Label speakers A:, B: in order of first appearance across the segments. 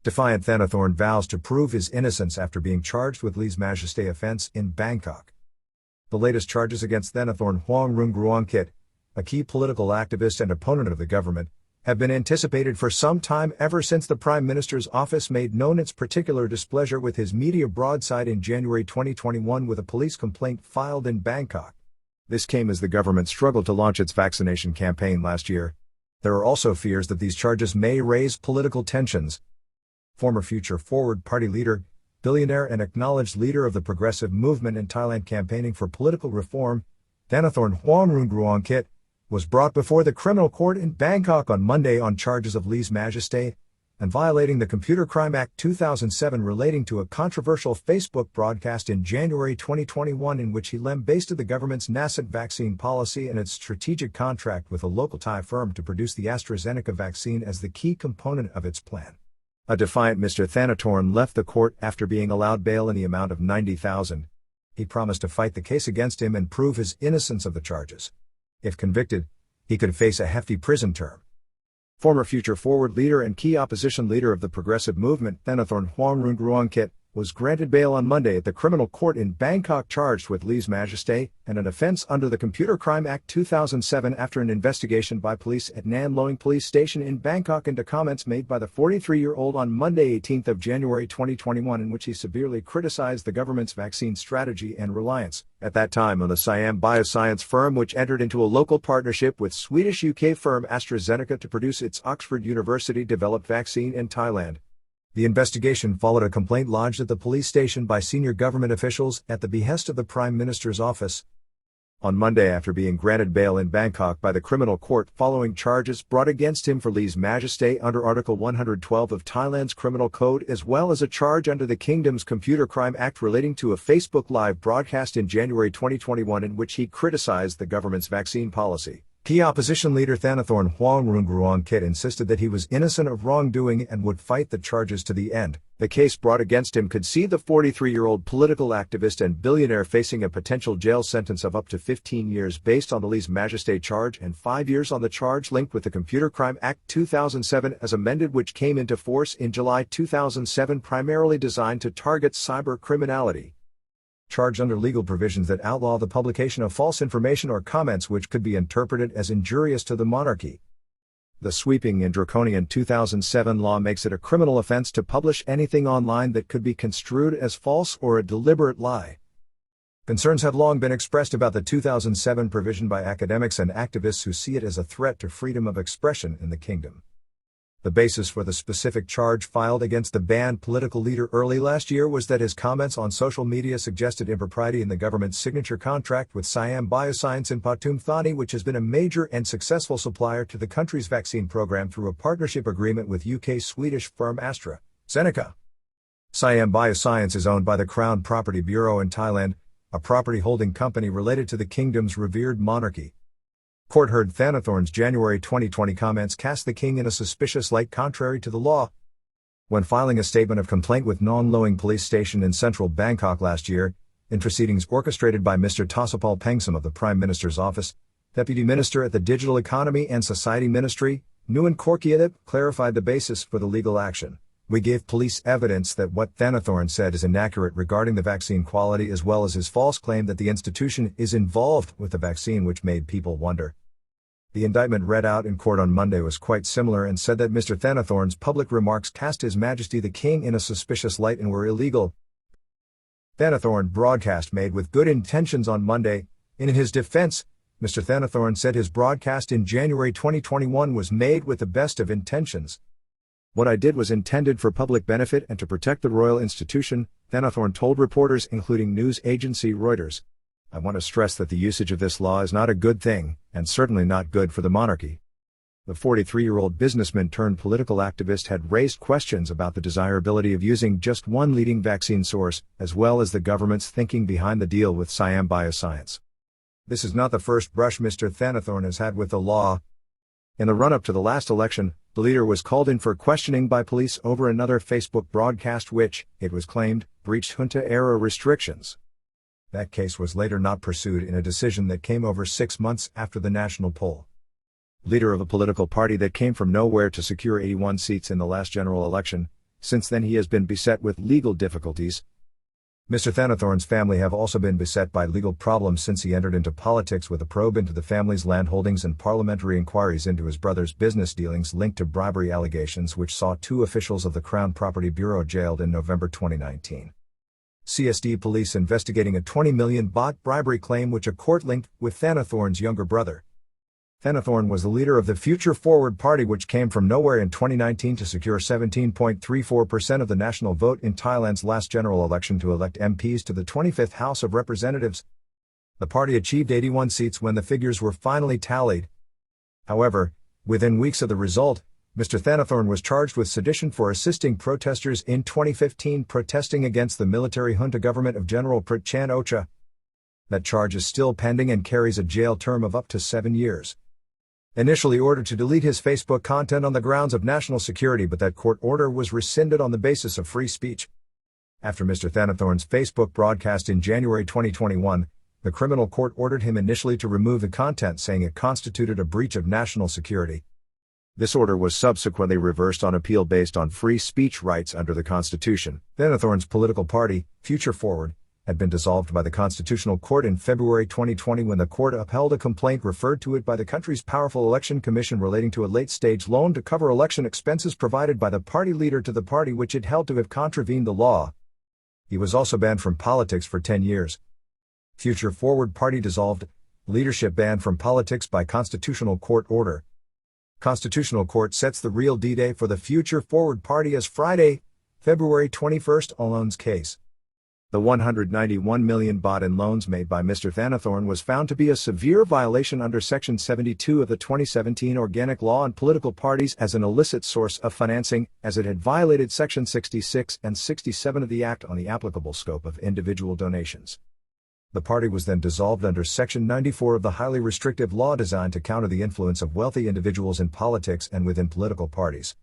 A: Defiant Thanathorn vows to prove his innocence after being charged with Lèse-majesté offence in Bangkok. The latest charges against Thanathorn Juangroongruangkit, a key political activist and opponent of the government, have been anticipated for some time ever since the Prime Minister's office made known its particular displeasure with his media broadside in January 2021 with a police complaint filed in Bangkok. This came as the government struggled to launch its vaccination campaign last year. There are also fears that these charges may raise political tensions. Former Future Forward Party leader, billionaire and acknowledged leader of the progressive movement in Thailand campaigning for political reform, Thanathorn Juangroongruangkit, was brought before the criminal court in Bangkok on Monday on charges of lèse-majesté and violating the Computer Crime Act 2007 relating to a controversial Facebook broadcast in January 2021 in which he lambasted the government's nascent vaccine policy and its strategic contract with a local Thai firm to produce the AstraZeneca vaccine as the key component of its plan. A defiant Mr. Thanathorn left the court after being allowed bail in the amount of 90,000. He promised to fight the case against him and prove his innocence of the charges. If convicted, he could face a hefty prison term. Former Future Forward leader and key opposition leader of the progressive movement, Thanathorn Juangroongruangkit, was granted bail on Monday at the criminal court in Bangkok charged with lèse-majesté and an offence under the Computer Crime Act 2007 after an investigation by police at Nan Loing Police Station in Bangkok into comments made by the 43-year-old on Monday 18 January 2021 in which he severely criticized the government's vaccine strategy and reliance, at that time on the Siam Bioscience firm which entered into a local partnership with Swedish-UK firm AstraZeneca to produce its Oxford University-developed vaccine in Thailand. The investigation followed a complaint lodged at the police station by senior government officials at the behest of the Prime Minister's office. On Monday, after being granted bail in Bangkok by the criminal court following charges brought against him for lèse-majesté under Article 112 of Thailand's Criminal Code as well as a charge under the Kingdom's Computer Crime Act relating to a Facebook Live broadcast in January 2021 in which he criticized the government's vaccine policy. Key opposition leader Thanathorn Juangroongruangkit insisted that he was innocent of wrongdoing and would fight the charges to the end. The case brought against him could see the 43-year-old political activist and billionaire facing a potential jail sentence of up to 15 years based on the lèse-majesté charge and 5 years on the charge linked with the Computer Crime Act 2007 as amended, which came into force in July 2007, primarily designed to target cyber criminality. Charged under legal provisions that outlaw the publication of false information or comments which could be interpreted as injurious to the monarchy. The sweeping and draconian 2007 law makes it a criminal offense to publish anything online that could be construed as false or a deliberate lie. Concerns have long been expressed about the 2007 provision by academics and activists who see it as a threat to freedom of expression in the kingdom. The basis for the specific charge filed against the banned political leader early last year was that his comments on social media suggested impropriety in the government's signature contract with Siam Bioscience in Pathum Thani, which has been a major and successful supplier to the country's vaccine program through a partnership agreement with UK-Swedish firm AstraZeneca. Siam Bioscience is owned by the Crown Property Bureau in Thailand, a property holding company related to the kingdom's revered monarchy. Court heard Thanathorn's January 2020 comments cast the king in a suspicious light contrary to the law. When filing a statement of complaint with Nan Loing Police Station in central Bangkok last year, in proceedings orchestrated by Mr. Thosapal Pengsum of the Prime Minister's office, Deputy Minister at the Digital Economy and Society Ministry, Nguyen Korkiadip, clarified the basis for the legal action. We gave police evidence that what Thanathorn said is inaccurate regarding the vaccine quality as well as his false claim that the institution is involved with the vaccine, which made people wonder. The indictment read out in court on Monday was quite similar and said that Mr. Thanathorn's public remarks cast His Majesty the King in a suspicious light and were illegal. Thanathorn broadcast made with good intentions on Monday. In his defense, Mr. Thanathorn said his broadcast in January 2021 was made with the best of intentions. What I did was intended for public benefit and to protect the royal institution, Thanathorn told reporters including news agency Reuters. I want to stress that the usage of this law is not a good thing, and certainly not good for the monarchy. The 43-year-old businessman turned political activist had raised questions about the desirability of using just one leading vaccine source, as well as the government's thinking behind the deal with Siam Bioscience. This is not the first brush Mr. Thanathorn has had with the law. In the run-up to the last election, the leader was called in for questioning by police over another Facebook broadcast which, it was claimed, breached junta-era restrictions. That case was later not pursued in a decision that came over 6 months after the national poll. Leader of a political party that came from nowhere to secure 81 seats in the last general election, Since then he has been beset with legal difficulties. Mr. Thanathorn's family have also been beset by legal problems since he entered into politics, with a probe into the family's land holdings and parliamentary inquiries into his brother's business dealings linked to bribery allegations, which saw 2 officials of the Crown Property Bureau jailed in November 2019. CSD police investigating a 20 million baht bribery claim which a court linked with Thanathorn's younger brother. Thanathorn was the leader of the Future Forward Party, which came from nowhere in 2019 to secure 17.34% of the national vote in Thailand's last general election to elect MPs to the 25th House of Representatives. The party achieved 81 seats when the figures were finally tallied. However, within weeks of the result, Mr. Thanathorn was charged with sedition for assisting protesters in 2015 protesting against the military junta government of General Prut Chan Ocha. That charge is still pending and carries a jail term of up to 7 years. Initially ordered to delete his Facebook content on the grounds of national security, but that court order was rescinded on the basis of free speech. After Mr. Thanathorn's Facebook broadcast in January 2021, the criminal court ordered him initially to remove the content, saying it constituted a breach of national security. This order was subsequently reversed on appeal based on free speech rights under the Constitution. Thanathorn's political party, Future Forward, had been dissolved by the Constitutional Court in February 2020 when the court upheld a complaint referred to it by the country's powerful election commission relating to a late-stage loan to cover election expenses provided by the party leader to the party, which it held to have contravened the law. He was also banned from politics for 10 years. Future Forward Party dissolved, leadership banned from politics by Constitutional Court order. Constitutional Court sets the real D-Day for the Future Forward Party as Friday, February 21st. On loans case. The 191 million baht in loans made by Mr. Thanathorn was found to be a severe violation under Section 72 of the 2017 Organic Law on Political Parties as an illicit source of financing, as it had violated Section 66 and 67 of the Act on the applicable scope of individual donations. The party was then dissolved under Section 94 of the highly restrictive law designed to counter the influence of wealthy individuals in politics and within political parties.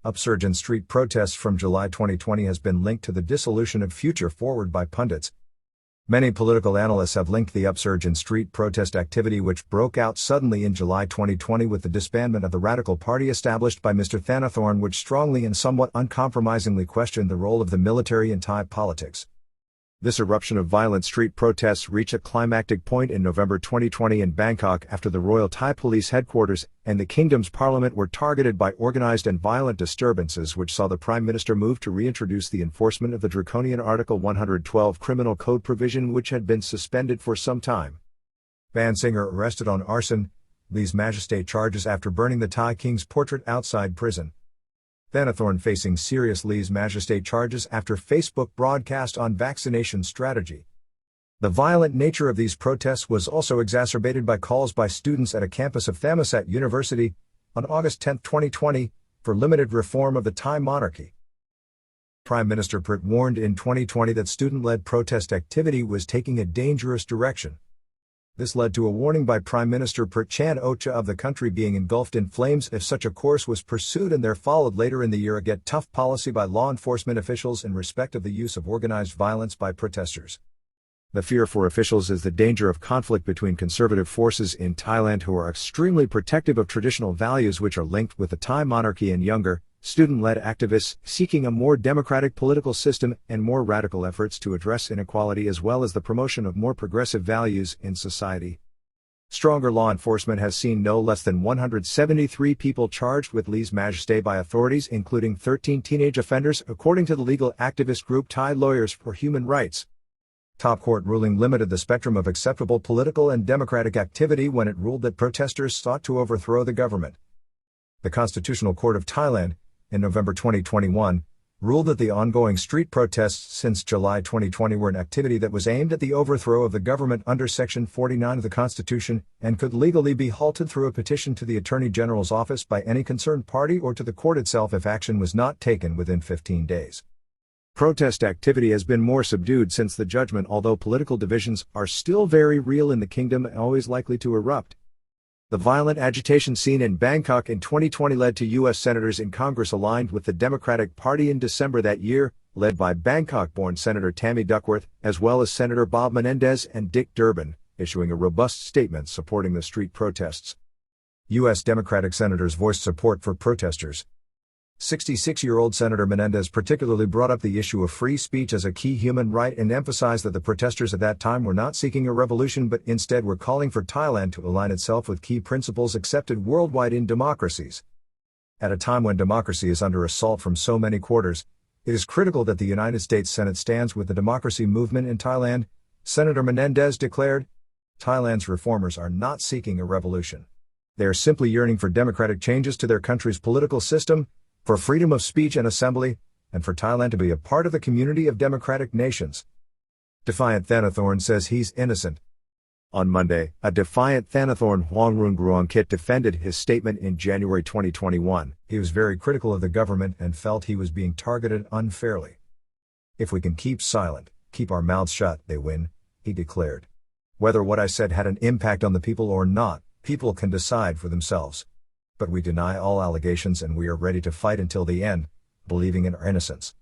A: Upsurge in street protests from July 2020 has been linked to the dissolution of Future Forward by pundits. Many political analysts have linked the upsurge in street protest activity, which broke out suddenly in July 2020 with the disbandment of the radical party established by Mr. Thanathorn, which strongly and somewhat uncompromisingly questioned the role of the military in Thai politics. This eruption of violent street protests reached a climactic point in November 2020 in Bangkok after the Royal Thai Police headquarters and the kingdom's parliament were targeted by organized and violent disturbances, which saw the Prime Minister move to reintroduce the enforcement of the draconian Article 112 Criminal Code provision, which had been suspended for some time. Band singer arrested on arson, Lèse-majesté charges after burning the Thai king's portrait outside prison. Thanathorn facing serious Lèse-majesté charges after Facebook broadcast on vaccination strategy. The violent nature of these protests was also exacerbated by calls by students at a campus of Thammasat University, on August 10, 2020, for limited reform of the Thai monarchy. Prime Minister Prut warned in 2020 that student-led protest activity was taking a dangerous direction. This led to a warning by Prime Minister Prut Chan Ocha of the country being engulfed in flames if such a course was pursued, and there followed later in the year a get tough policy by law enforcement officials in respect of the use of organized violence by protesters. The fear for officials is the danger of conflict between conservative forces in Thailand who are extremely protective of traditional values which are linked with the Thai monarchy and younger, student-led activists seeking a more democratic political system and more radical efforts to address inequality as well as the promotion of more progressive values in society. Stronger law enforcement has seen no less than 173 people charged with lèse-majesté by authorities, including 13 teenage offenders, according to the legal activist group Thai Lawyers for Human Rights. Top court ruling limited the spectrum of acceptable political and democratic activity when it ruled that protesters sought to overthrow the government. The Constitutional Court of Thailand, in November 2021, ruled that the ongoing street protests since July 2020 were an activity that was aimed at the overthrow of the government under Section 49 of the Constitution, and could legally be halted through a petition to the Attorney General's office by any concerned party or to the court itself if action was not taken within 15 days. Protest activity has been more subdued since the judgment, although political divisions are still very real in the kingdom and always likely to erupt. The violent agitation seen in Bangkok in 2020 led to U.S. senators in Congress aligned with the Democratic Party in December that year, led by Bangkok-born Senator Tammy Duckworth, as well as Senator Bob Menendez and Dick Durbin, issuing a robust statement supporting the street protests. U.S. Democratic senators voiced support for protesters. 66-year-old Senator Menendez particularly brought up the issue of free speech as a key human right and emphasized that the protesters at that time were not seeking a revolution but instead were calling for Thailand to align itself with key principles accepted worldwide in democracies. At a time when democracy is under assault from so many quarters, it is critical that the United States Senate stands with the democracy movement in Thailand, Senator Menendez declared. Thailand's reformers are not seeking a revolution. They are simply yearning for democratic changes to their country's political system, for freedom of speech and assembly, and for Thailand to be a part of the community of democratic nations. Defiant Thanathorn says he's innocent. On Monday, a Defiant Thanathorn Juangroongruangkit defended his statement in January 2021. He was very critical of the government and felt he was being targeted unfairly. If we can keep silent, keep our mouths shut, they win, he declared. Whether what I said had an impact on the people or not, people can decide for themselves. But we deny all allegations and we are ready to fight until the end, believing in our innocence.